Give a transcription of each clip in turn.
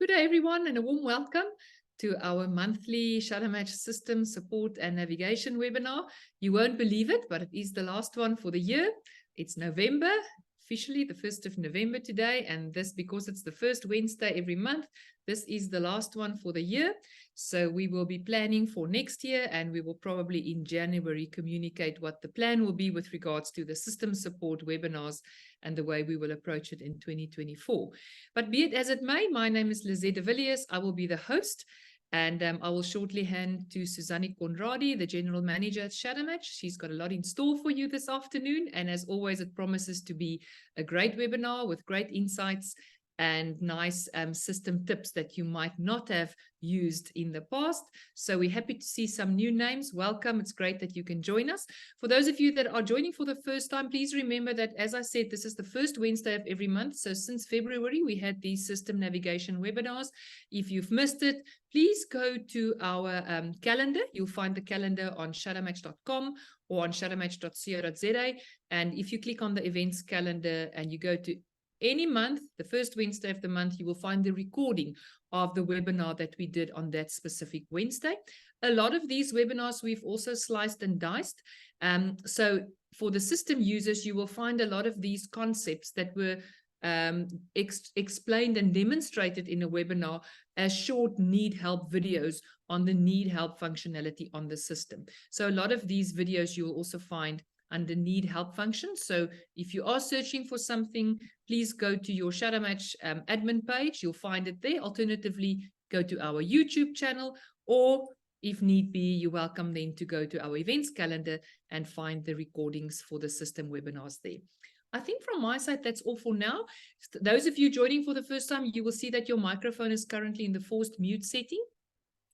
Good day, everyone, and a warm welcome to our monthly Shadow Match System Support and Navigation webinar. You won't believe it, but it is the last one for the year. It's November, officially the 1st of November today, and this because it's the first Wednesday every month. This is the last one for the year. So we will be planning for next year, and we will probably in January communicate what the plan will be with regards to the system support webinars and the way we will approach it in 2024. But be it as it may, my name is Lizette de Villiers. I will be the host, and I will shortly hand to Suzanne Conradi, the General Manager at Shadow Match. She's got a lot in store for you this afternoon, and as always, it promises to be a great webinar with great insights and nice system tips that you might not have used in the past. So we're happy to see some new names. Welcome. It's great that you can join us. For those of you that are joining for the first time, please remember that, as I said, this is the first Wednesday of every month. So since February, we had these system navigation webinars. If you've missed it, please go to our calendar. You'll find the calendar on shadowmatch.com or on shadowmatch.co.za. And if you click on the events calendar and you go to any month, the first Wednesday of the month, you will find the recording of the webinar that we did on that specific Wednesday. A lot of these webinars we've also sliced and diced. So for the system users, you will find a lot of these concepts that were explained and demonstrated in a webinar as short need help videos on the need help functionality on the system. So a lot of these videos you will also find under need help function. So if you are searching for something, please go to your Shadow Match admin page. You'll find it there. Alternatively, go to our YouTube channel, or if need be, you're welcome then to go to our events calendar and find the recordings for the system webinars there. I think from my side, that's all for now. Those of you joining for the first time, you will see that your microphone is currently in the forced mute setting.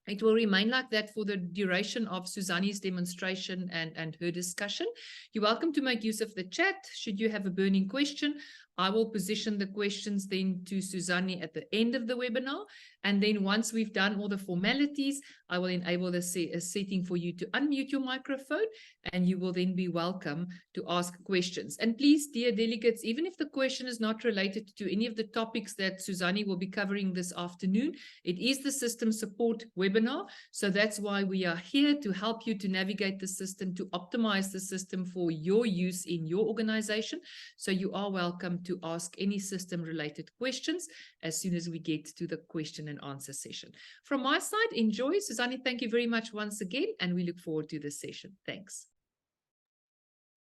It will remain like that for the duration of Suzanne's demonstration and her discussion. You're welcome to make use of the chat. Should you have a burning question, I will position the questions then to Suzanne at the end of the webinar. And then once we've done all the formalities, I will enable a setting for you to unmute your microphone, and you will then be welcome to ask questions. And please, dear delegates, even if the question is not related to any of the topics that Suzanne will be covering this afternoon, it is the system support webinar. So that's why we are here to help you to navigate the system, to optimize the system for your use in your organization. So you are welcome to ask any system related questions as soon as we get to the question and answer session. From my side, enjoy. Suzanne, thank you very much once again, and we look forward to this session. Thanks.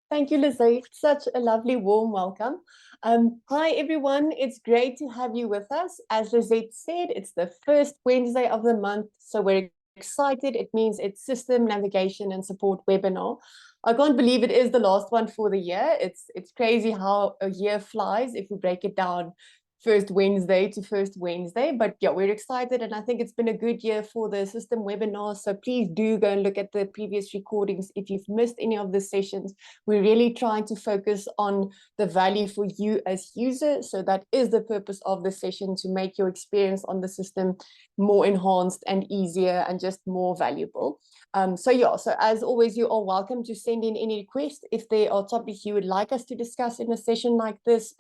Thank you, Lizette. Such a lovely, warm welcome. Hi, everyone. It's great to have you with us. As Lizette said, it's the first Wednesday of the month, so we're excited. It means it's System Navigation and Support webinar. I can't believe it is the last one for the year. It's crazy how a year flies if we break it down first Wednesday to first Wednesday. But yeah, we're excited, and I think it's been a good year for the system webinar. So please do go and look at the previous recordings if you've missed any of the sessions. We're really trying to focus on the value for you as users. So that is the purpose of the session, to make your experience on the system more enhanced and easier and just more valuable. So as always, you are welcome to send in any requests if there are topics you would like us to discuss in a session like this,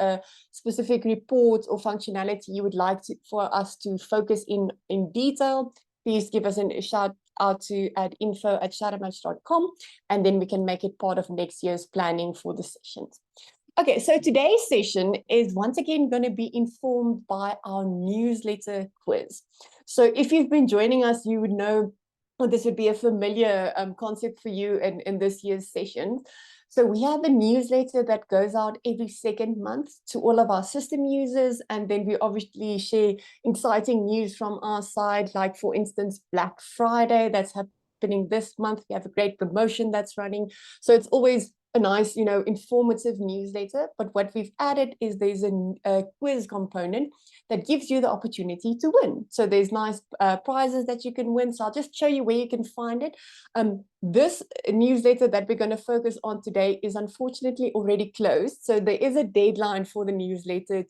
specific reports or functionality you would like for us to focus in detail. Please give us a shout out at info@shadowmatch.com, and then we can make it part of next year's planning for the sessions. Okay, so today's session is once again going to be informed by our newsletter quiz. So if you've been joining us, you would know this would be a familiar concept for you in this year's session. So we have a newsletter that goes out every second month to all of our system users, and then we obviously share exciting news from our side, like for instance, Black Friday that's happening this month. We have a great promotion that's running. So it's always a nice, informative newsletter. But what we've added is there's a quiz component that gives you the opportunity to win. So there's nice prizes that you can win. So I'll just show you where you can find it. This newsletter that we're going to focus on today is unfortunately already closed. So there is a deadline for the newsletter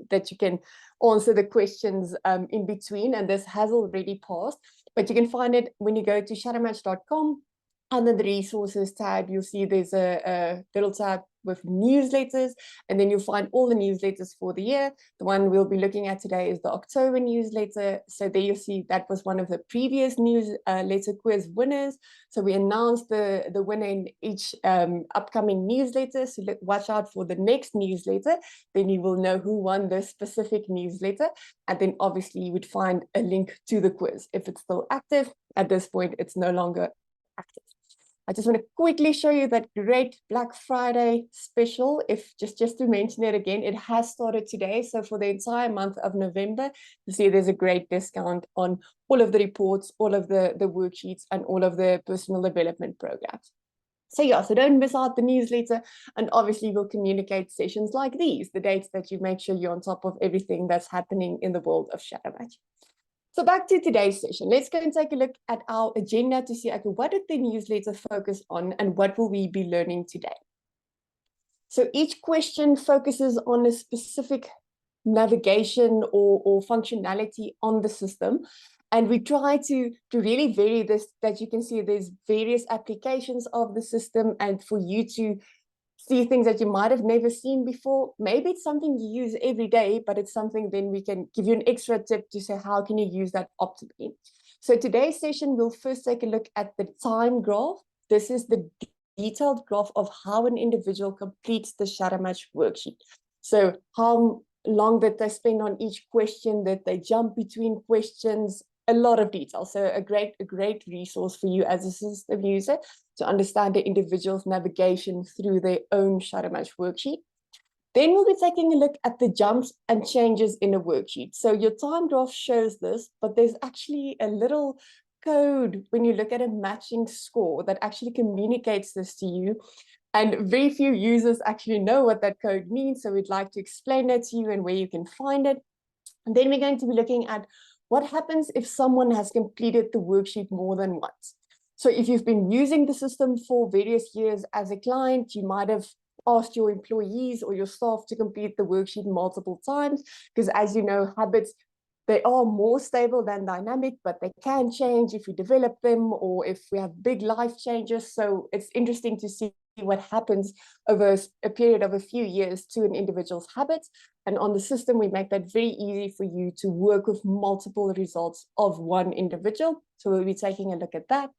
that you can answer the questions in between, and this has already passed. But you can find it when you go to shadowmatch.com. Under the resources tab, you'll see there's a little tab with newsletters, and then you'll find all the newsletters for the year. The one we'll be looking at today is the October newsletter. So there you'll see that was one of the previous newsletter quiz winners. So we announced the winner in each upcoming newsletter. So watch out for the next newsletter. Then you will know who won this specific newsletter. And then obviously you would find a link to the quiz. If it's still active, at this point, it's no longer active. I just want to quickly show you that great Black Friday special. If just to mention it again, it has started today. So for the entire month of November, you see there's a great discount on all of the reports, all of the worksheets, and all of the personal development programs. So yeah, so don't miss out the newsletter. And obviously we'll communicate sessions like these, the dates that you make sure you're on top of everything that's happening in the world of Shadowmatch. So back to today's session, let's go and take a look at our agenda to see, okay, what did the newsletter focus on and what will we be learning today? So each question focuses on a specific navigation or functionality on the system. And we try to really vary this, that you can see there's various applications of the system, and for you to see things that you might have never seen before. Maybe it's something you use every day, but it's something then we can give you an extra tip to say, how can you use that optimally? So today's session, we'll first take a look at the time graph. This is the detailed graph of how an individual completes the Shadowmatch worksheet. So how long did they spend on each question, that they jump between questions, a lot of detail. So a great resource for you as a system user to understand the individual's navigation through their own Shadowmatch worksheet. Then we'll be taking a look at the jumps and changes in a worksheet. So your time graph shows this, but there's actually a little code when you look at a matching score that actually communicates this to you. And very few users actually know what that code means. So we'd like to explain that to you and where you can find it. And then we're going to be looking at what happens if someone has completed the worksheet more than once. So if you've been using the system for various years as a client, you might have asked your employees or your staff to complete the worksheet multiple times, because as you know, habits, they are more stable than dynamic, but they can change if we develop them or if we have big life changes. So it's interesting to see what happens over a period of a few years to an individual's habits. And on the system, we make that very easy for you to work with multiple results of one individual. So we'll be taking a look at that.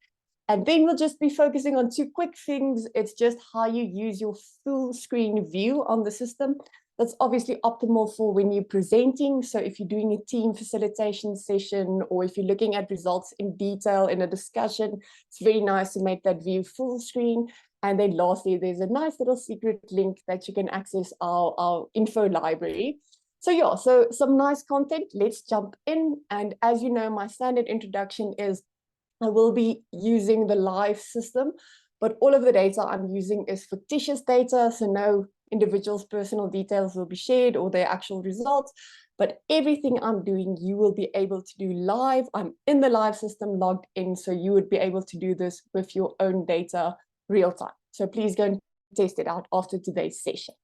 And then we'll just be focusing on two quick things. It's just how you use your full screen view on the system. That's obviously optimal for when you're presenting. So if you're doing a team facilitation session, or if you're looking at results in detail in a discussion, it's very nice to make that view full screen. And then lastly, there's a nice little secret link that you can access our info library. So yeah, so some nice content. Let's jump in. And as you know, my standard introduction is I will be using the live system, but all of the data I'm using is fictitious data. So no individual's personal details will be shared or their actual results, but everything I'm doing, you will be able to do live. I'm in the live system logged in, so you would be able to do this with your own data real time. So please go and test it out after today's session.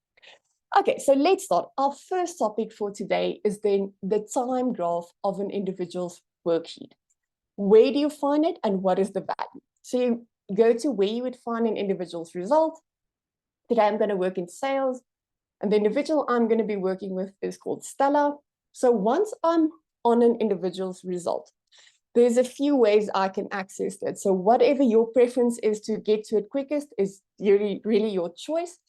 Okay, so let's start. Our first topic for today is then the time graph of an individual's worksheet. Where do you find it and what is the value? So you go to where you would find an individual's result. Today I'm going to work in sales, and the individual I'm going to be working with is called Stella. So once I'm on an individual's result, there's a few ways I can access it. So whatever your preference is to get to it quickest is really your choice.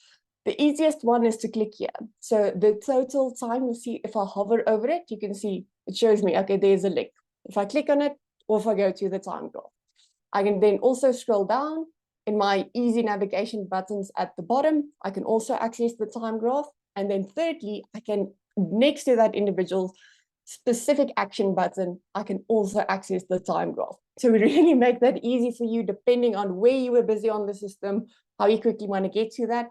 The easiest one is to click here. So the total time, you'll see if I hover over it, you can see it shows me, okay, there's a link. If I click on it, or if I go to the time graph, I can then also scroll down in my easy navigation buttons at the bottom. I can also access the time graph. And then thirdly, I can, next to that individual's specific action button, I can also access the time graph. So we really make that easy for you, depending on where you were busy on the system, how you quickly want to get to that.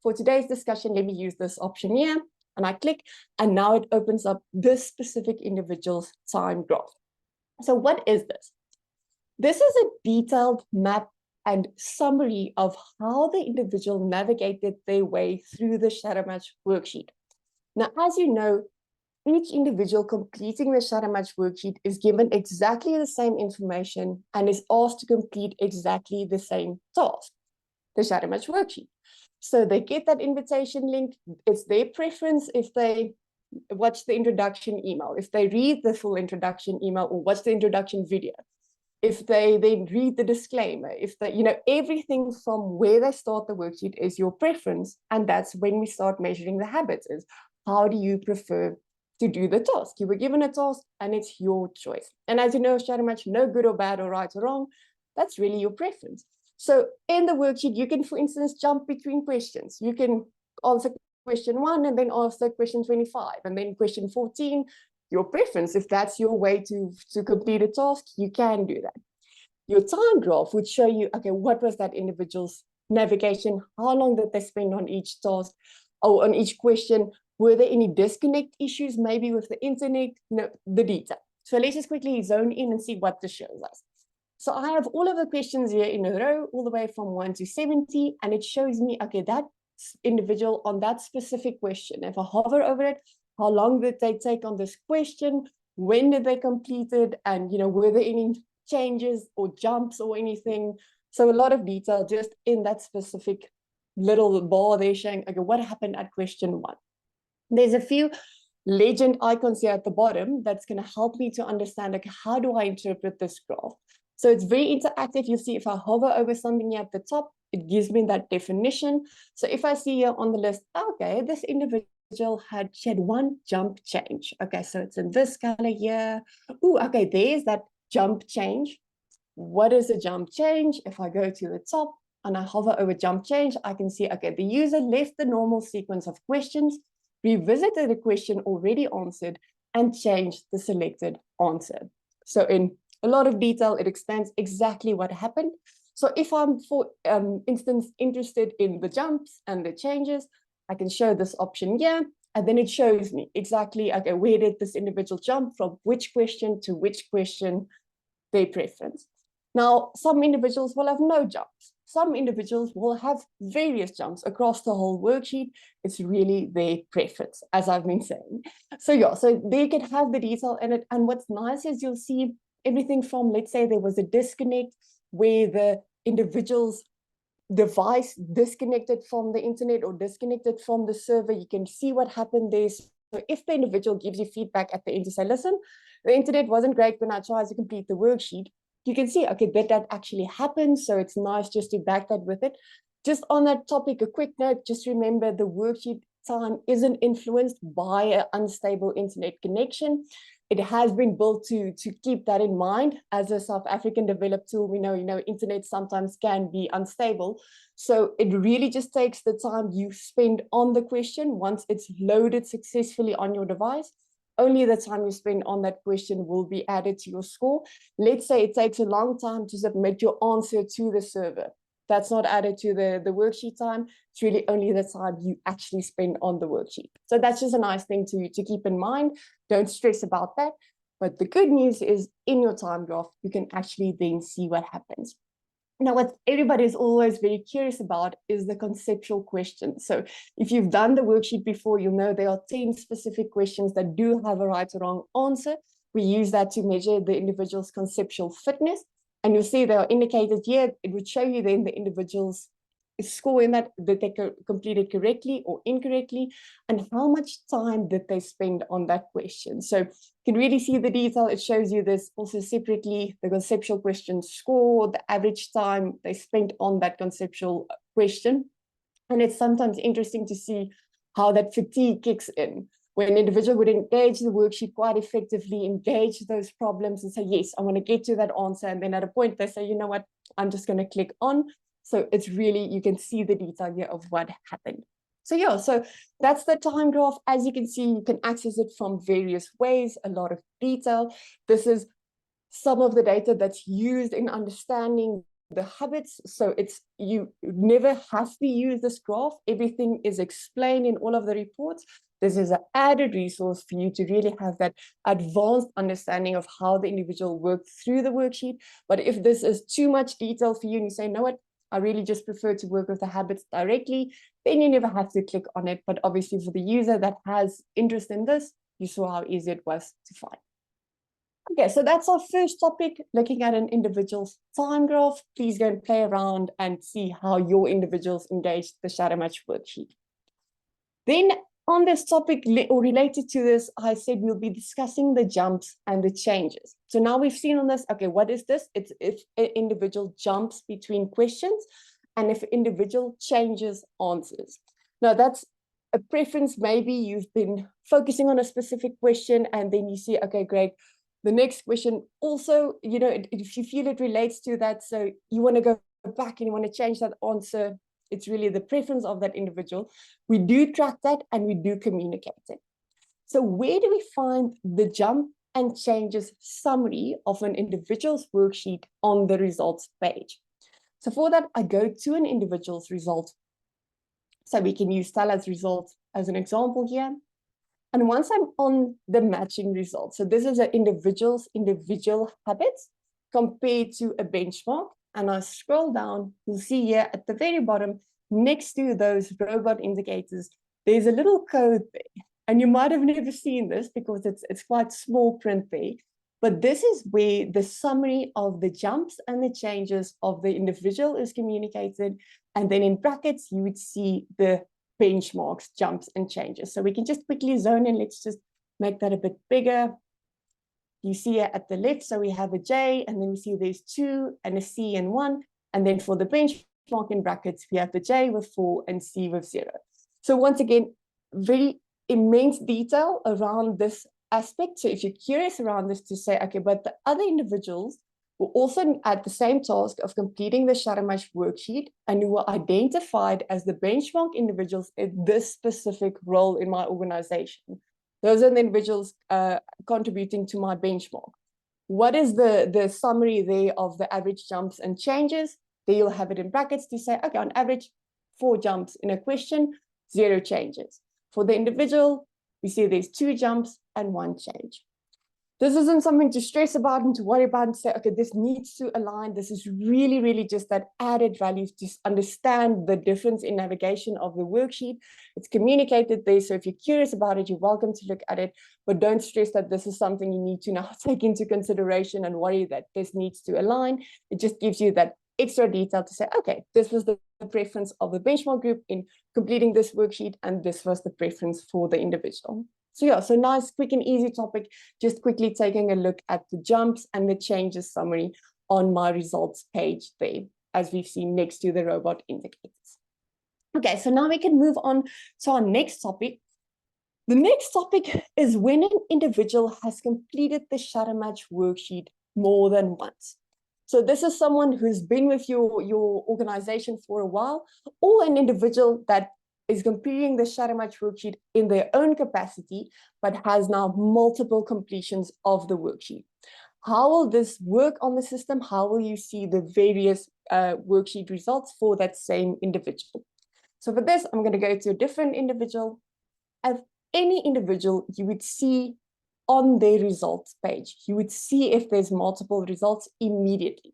For today's discussion, let me use this option here, and I click, and now it opens up this specific individual's time graph. So what is this? This is a detailed map and summary of how the individual navigated their way through the Shadowmatch worksheet. Now, as you know, each individual completing the Shadow Match worksheet is given exactly the same information and is asked to complete exactly the same task, the Shadow Match worksheet. So they get that invitation link. It's their preference if they watch the introduction email, if they read the full introduction email or watch the introduction video, if they read the disclaimer, if they, everything from where they start the worksheet is your preference. And that's when we start measuring the habits, is how do you prefer to do the task? You were given a task and it's your choice. And as you know, Shadow Match, no good or bad or right or wrong. That's really your preference. So in the worksheet, you can, for instance, jump between questions. You can answer question 1 and then answer question 25 and then question 14. Your preference, if that's your way to complete a task, you can do that. Your time graph would show you, okay, what was that individual's navigation? How long did they spend on each task or on each question? Were there any disconnect issues, maybe with the internet? No, the detail. So let's just quickly zone in and see what this shows us. So I have all of the questions here in a row, all the way from 1 to 70, and it shows me, okay, that individual on that specific question. If I hover over it, how long did they take on this question? When did they complete it? And, were there any changes or jumps or anything? So a lot of detail just in that specific little bar there showing, okay, what happened at question 1. There's a few legend icons here at the bottom that's going to help me to understand, like, how do I interpret this graph? So it's very interactive. You'll see if I hover over something here at the top, it gives me that definition. So if I see here on the list, okay, this individual she had one jump change. Okay, so it's in this color here. Oh, okay, there's that jump change. What is a jump change? If I go to the top and I hover over jump change, I can see, okay, the user left the normal sequence of questions, revisited a question already answered, and changed the selected answer. So in a lot of detail, it explains exactly what happened. So if I'm, for instance, interested in the jumps and the changes, I can show this option here, and then it shows me exactly, okay, where did this individual jump from which question to which question, their preference. Now, some individuals will have no jumps. Some individuals will have various jumps across the whole worksheet. It's really their preference, as I've been saying. So yeah, so they can have the detail in it. And what's nice is you'll see everything from, let's say there was a disconnect where the individual's device disconnected from the internet or disconnected from the server. You can see what happened there. So if the individual gives you feedback at the end to say, listen, the internet wasn't great when I tried to complete the worksheet, you can see, okay, that actually happened. So it's nice just to back that with it. Just on that topic, a quick note, just remember the worksheet time isn't influenced by an unstable internet connection. It has been built to keep that in mind. As a South African developed tool, we know, internet sometimes can be unstable. So it really just takes the time you spend on the question. Once it's loaded successfully on your device, only the time you spend on that question will be added to your score. Let's say it takes a long time to submit your answer to the server. That's not added to the worksheet time. It's really only the time you actually spend on the worksheet. So that's just a nice thing to keep in mind. Don't stress about that. But the good news is in your time graph, you can actually then see what happens. Now, what everybody is always very curious about is the conceptual questions. So if you've done the worksheet before, you'll know there are 10 specific questions that do have a right or wrong answer. We use that to measure the individual's conceptual fitness. And you'll see they are indicated here. It would show you then the individual's score in that they completed correctly or incorrectly, and how much time did they spend on that question. So you can really see the detail. It shows you this also separately, the conceptual question score, the average time they spent on that conceptual question. And it's sometimes interesting to see how that fatigue kicks in, when an individual would engage the worksheet quite effectively, engage those problems and say, yes, I want to get to that answer. And then at a point they say, you know what, I'm just going to click on. So it's really, you can see the detail here of what happened. So yeah, so that's the time graph. As you can see, you can access it from various ways, a lot of detail. This is some of the data that's used in understanding the habits. So you never have to use this graph. Everything is explained in all of the reports. This is an added resource for you to really have that advanced understanding of how the individual worked through the worksheet. But if this is too much detail for you and you say, no, what, I really just prefer to work with the habits directly, then you never have to click on it. But obviously for the user that has interest in this, you saw how easy it was to find. Okay, so that's our first topic, looking at an individual's time graph. Please go and play around and see how your individuals engage the shadow match worksheet. Then on this topic or related to this, I said we'll be discussing the jumps and the changes. So now we've seen on this, okay, what is this? It's if an individual jumps between questions and if an individual changes answers. Now that's a preference. Maybe you've been focusing on a specific question and then you see, okay, great. The next question also, you know, if you feel it relates to that, so you want to go back and you want to change that answer, it's really the preference of that individual. We do track that and we do communicate it. So where do we find the jump and changes summary of an individual's worksheet on the results page? So for that, I go to an individual's result. So we can use Stella's results as an example here. And once I'm on the matching result, so this is an individual's individual habits compared to a benchmark. And I scroll down, you'll see here at the very bottom, next to those robot indicators, there's a little code there. And you might have never seen this because it's quite small print there. But this is where the summary of the jumps and the changes of the individual is communicated. And then in brackets, you would see the benchmarks, jumps, and changes. So we can just quickly zone in. Let's just make that a bit bigger. You see here at the left, so we have a J, and then we see there's 2 and a C and 1. And then for the benchmark in brackets, we have the J with 4 and C with 0. So once again, very immense detail around this aspect. So if you're curious around this, to say, okay, but the other individuals were also at the same task of completing the shadow match worksheet and who were identified as the benchmark individuals in this specific role in my organization. Those are the individuals contributing to my benchmark. What is the summary there of the average jumps and changes? There you'll have it in brackets to say, okay, on average, 4 jumps in a question, 0 changes. For the individual, we see there's 2 jumps and 1 change. This isn't something to stress about and to worry about and say, okay, this needs to align. This is really, really just that added value to understand the difference in navigation of the worksheet. It's communicated there. So if you're curious about it, you're welcome to look at it, but don't stress that this is something you need to now take into consideration and worry that this needs to align. It just gives you that extra detail to say, okay, this was the preference of the benchmark group in completing this worksheet, and this was the preference for the individual. So yeah, so nice, quick and easy topic, just quickly taking a look at the jumps and the changes summary on my results page there, as we've seen next to the robot indicators. Okay, so now we can move on to our next topic. The next topic is when an individual has completed the shadow match worksheet more than once. So this is someone who's been with your organization for a while, or an individual that is completing the shadow match worksheet in their own capacity, but has now multiple completions of the worksheet. How will this work on the system? How will you see the various worksheet results for that same individual? So for this, I'm going to go to a different individual. As any individual, you would see on their results page, you would see if there's multiple results immediately.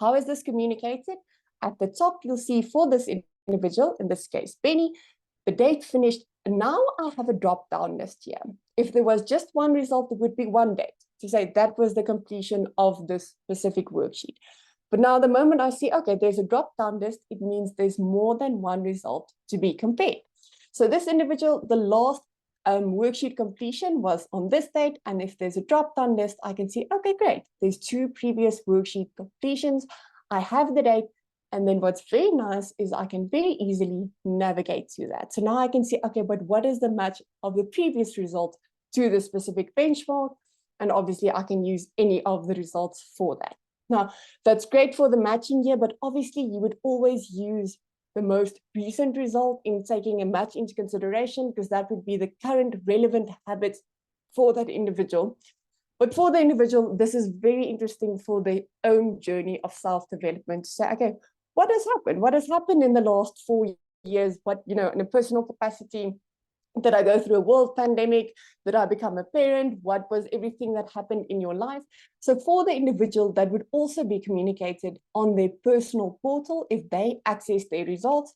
How is this communicated? At the top, you'll see for this individual, in this case, Benny, the date finished. Now I have a drop-down list here. If there was just one result, it would be one date to say that was the completion of this specific worksheet. But now the moment I see, okay, there's a drop-down list, it means there's more than one result to be compared. So this individual, the last worksheet completion was on this date. And if there's a drop-down list, I can see, okay, great. There's 2 previous worksheet completions. I have the date. And then what's very nice is I can very easily navigate to that. So now I can see, okay, but what is the match of the previous result to the specific benchmark? And obviously I can use any of the results for that. Now, that's great for the matching here, but obviously you would always use the most recent result in taking a match into consideration, because that would be the current relevant habits for that individual. But for the individual, this is very interesting for their own journey of self-development to say, okay, what has happened? What has happened in the last 4 years? What, in a personal capacity, did I go through a world pandemic? Did I become a parent? What was everything that happened in your life? So for the individual, that would also be communicated on their personal portal if they access their results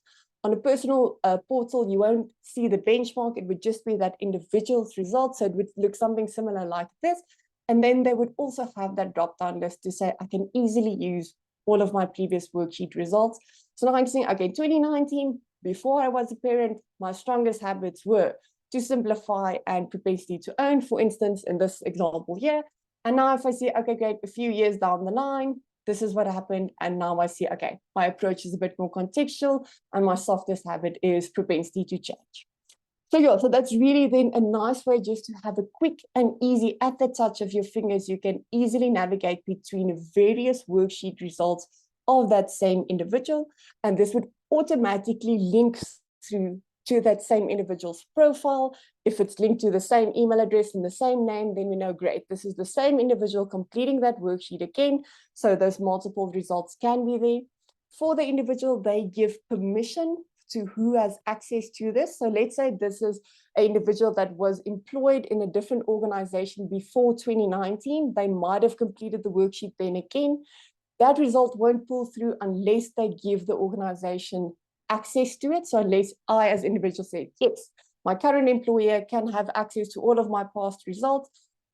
on a personal portal, you won't see the benchmark. It would just be that individual's results. So it would look something similar like this. And then they would also have that drop-down list to say, I can easily use all of my previous worksheet results. So now I'm saying, okay, 2019, before I was a parent, my strongest habits were to simplify and propensity to earn, for instance, in this example here. And now if I see, okay, great, a few years down the line, this is what happened. And now I see, okay, my approach is a bit more contextual and my softest habit is propensity to change. So yeah, so that's really then a nice way just to have a quick and easy, at the touch of your fingers, you can easily navigate between various worksheet results of that same individual. And this would automatically link through to that same individual's profile. If it's linked to the same email address and the same name, then we know, great, this is the same individual completing that worksheet again. So those multiple results can be there. For the individual, they give permission to who has access to this. So let's say this is an individual that was employed in a different organization before 2019. They might have completed the worksheet then again. That result won't pull through unless they give the organization access to it. So unless I, as individual, say, yes, my current employer can have access to all of my past results,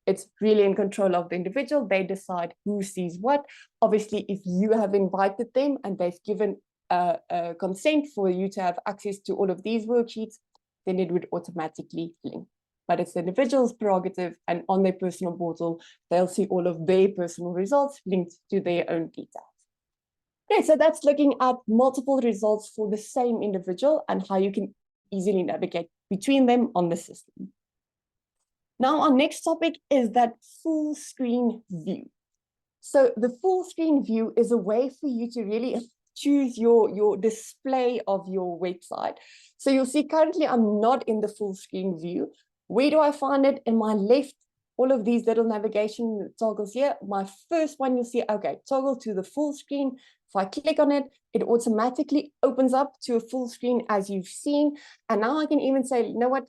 it's really in control of the individual. They decide who sees what. Obviously, if you have invited them and they've given consent for you to have access to all of these worksheets, then it would automatically link. But it's the individual's prerogative, and on their personal portal, they'll see all of their personal results linked to their own details. Okay, so that's looking at multiple results for the same individual and how you can easily navigate between them on the system. Now, our next topic is that full screen view. So the full screen view is a way for you to really choose your display of your website. So you'll see currently I'm not in the full screen view. Where do I find it? In my left, all of these little navigation toggles here. My first one, you'll see, okay, toggle to the full screen. If I click on it, it automatically opens up to a full screen as you've seen. And now I can even say, you know what?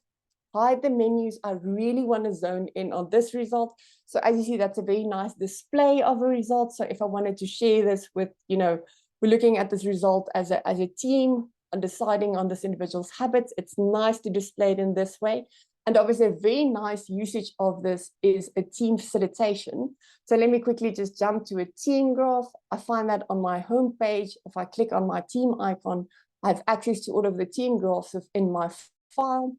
Hide the menus. I really want to zone in on this result. So as you see, that's a very nice display of a result. So if I wanted to share this with, we're looking at this result as a team and deciding on this individual's habits, it's nice to display it in this way. And obviously a very nice usage of this is a team facilitation. So let me quickly just jump to a team graph. I find that on my home page. If I click on my team icon, I have access to all of the team graphs within my file.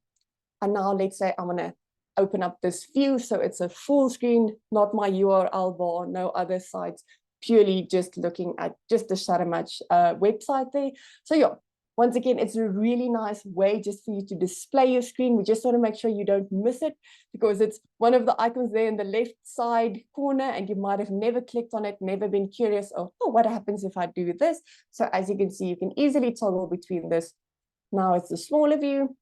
And now let's say I want to open up this view. So it's a full screen, not my URL bar, no other sites, purely just looking at just the Shadowmatch website there. So yeah, once again, it's a really nice way just for you to display your screen. We just want to make sure you don't miss it because it's one of the icons there in the left side corner and you might have never clicked on it, never been curious, oh, what happens if I do this? So as you can see, you can easily toggle between this. Now it's the smaller view.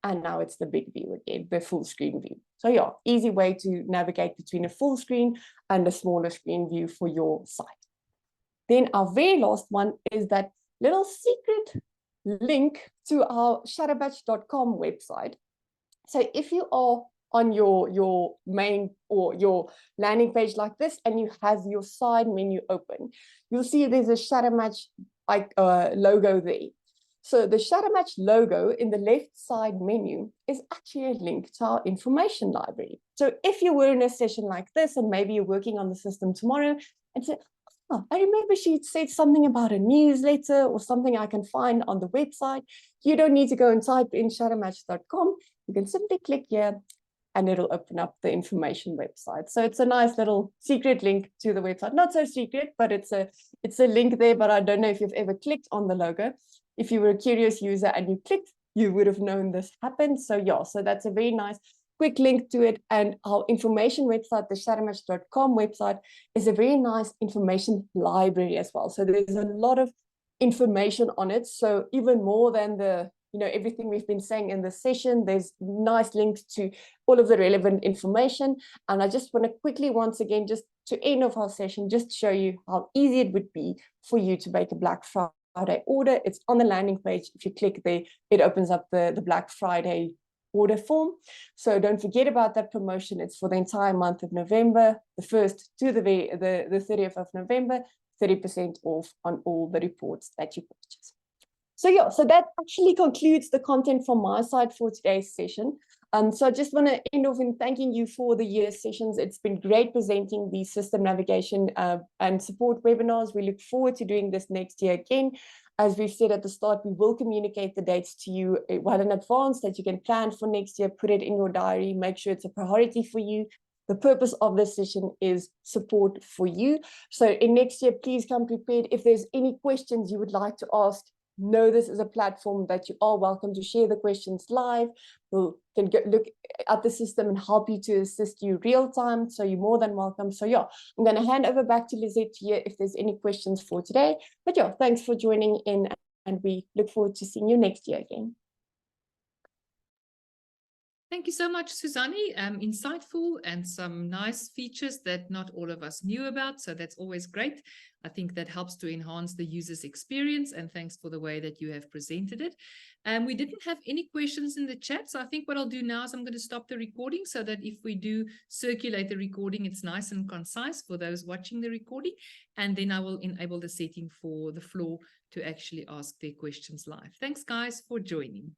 And now it's the big view again, the full screen view. So yeah, easy way to navigate between a full screen and a smaller screen view for your site. Then our very last one is that little secret link to our shadowmatch.com website. So if you are on your main or your landing page like this and you have your side menu open, you'll see there's a Shadowmatch logo there. So the Shadowmatch logo in the left side menu is actually a link to our information library. So if you were in a session like this and maybe you're working on the system tomorrow and say, oh, I remember she said something about a newsletter or something I can find on the website, you don't need to go and type in shadowmatch.com. You can simply click here and it'll open up the information website. So it's a nice little secret link to the website. Not so secret, but it's a link there, but I don't know if you've ever clicked on the logo. If you were a curious user and you clicked, you would have known this happened. So yeah, so that's a very nice quick link to it. And our information website, the shadowmatch.com website, is a very nice information library as well. So there's a lot of information on it. So even more than the, everything we've been saying in the session, there's nice links to all of the relevant information. And I just want to quickly, once again, just to end of our session, just show you how easy it would be for you to make a Black Friday order. It's on the landing page. If you click there, it opens up the Black Friday order form. So don't forget about that promotion. It's for the entire month of November, the 1st to the 30th of November, 30% off on all the reports that you purchase. So yeah, so that actually concludes the content from my side for today's session. So I just want to end off in thanking you for the year's sessions. It's been great presenting these system navigation and support webinars. We look forward to doing this next year again. As we've said at the start, we will communicate the dates to you well in advance that you can plan for next year, put it in your diary, make sure it's a priority for you. The purpose of this session is support for you. So in next year, please come prepared. If there's any questions you would like to ask, know this is a platform that you are welcome to share the questions live. We can go look at the system and help you to assist you real time. So you're more than welcome. So yeah, I'm going to hand over back to Lizette here if there's any questions for today. But yeah, thanks for joining in and we look forward to seeing you next year again. Thank you so much, Suzanne. Insightful and some nice features that not all of us knew about. So that's always great. I think that helps to enhance the user's experience. And thanks for the way that you have presented it. We didn't have any questions in the chat. So I think what I'll do now is I'm going to stop the recording so that if we do circulate the recording, it's nice and concise for those watching the recording. And then I will enable the setting for the floor to actually ask their questions live. Thanks, guys, for joining.